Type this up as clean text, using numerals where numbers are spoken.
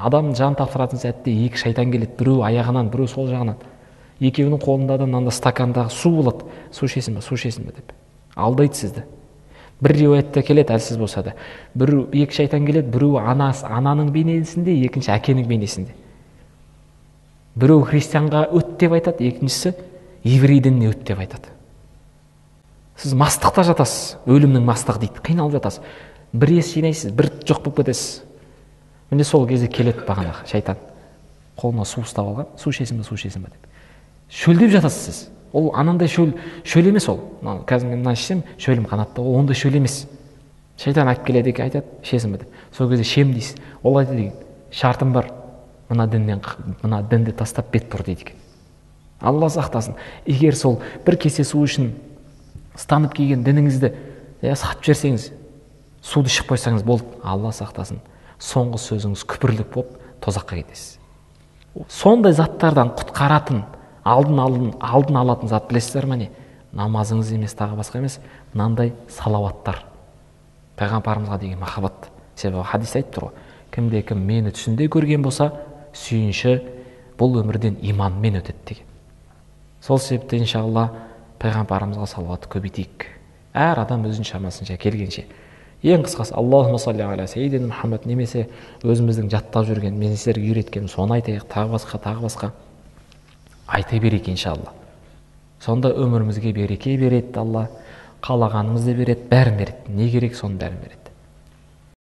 адам жан тапсыратын сәтте екі шайтан келеді, біреу аяғынан, біреу сол жағынан. Екеуінің қолында да мынандай стакандағы су болады. Су ішесің бе деп. Алдайды сізді. Бір риуаятта келеді, әлсіз болса да. Екі шайтан келеді, біреу ананың бейнесінде, екінші әкенің бейнесінде. Біреу христианға өт деп айтады, екіншісі еврей дініне өт деп айтады. Сіз мастықта жатасыз, өлімнің мастығы дейді, қиналып жатасыз. Бір ес жинайсыз, бір жоқ болып кетесіз. Міне сол кезде келеді бағанағы шайтан. Қолына су ұстап алған, су ішесің бе деп. Шөлдеп жатасыз сіз. Ол анандай шөл емес ол. Қазір мен мынаны ішсем, шөлім қанатты, ол ондай шөл емес. Шайтан айтып келеді, айтады, ішесің бе деп. Сол кезде ішем дейсіз. Ол айтады екен, шартым бар. Мына дінді тастап бет бұр дейді екен. Алла сақтасын. Егер сол бір кесе су үшін станып келген дініңізді сатып жіберсеңіз, суды ішіп қойсаңыз болды, Алла сақтасын. Соңғы сөзіңіз күпірлік болып тозаққа кетесіз. Сондай заттардан құтқаратын, алдын алатын зат білесіздер ме не? Намазыңыз емес, тағы басқа емес, мынандай салауаттар. Пайғамбарымызға деген махаббат. Себебі хадис айтып тұр ғой. Кімде-кім мені түсінде көрген болса, сүйінші бұл өмірден иманмен өтеді деген. Сол себепті иншалла пайғамбарымызға салауат көбейтейік. Әр адам өзінің шамасынша келгенше. Ең қысқасы Аллахумма салли аля сеййидина Мұхаммад, немесе өзіміздің жаттап жүрген, мен сіздерге үйреткен соны айтайық, тағы басқа айта берейік иншалла. Сонда өмірімізге береке береді Алла, қалағанымызды береді, бәрін береді. Не керек соның бәрін береді.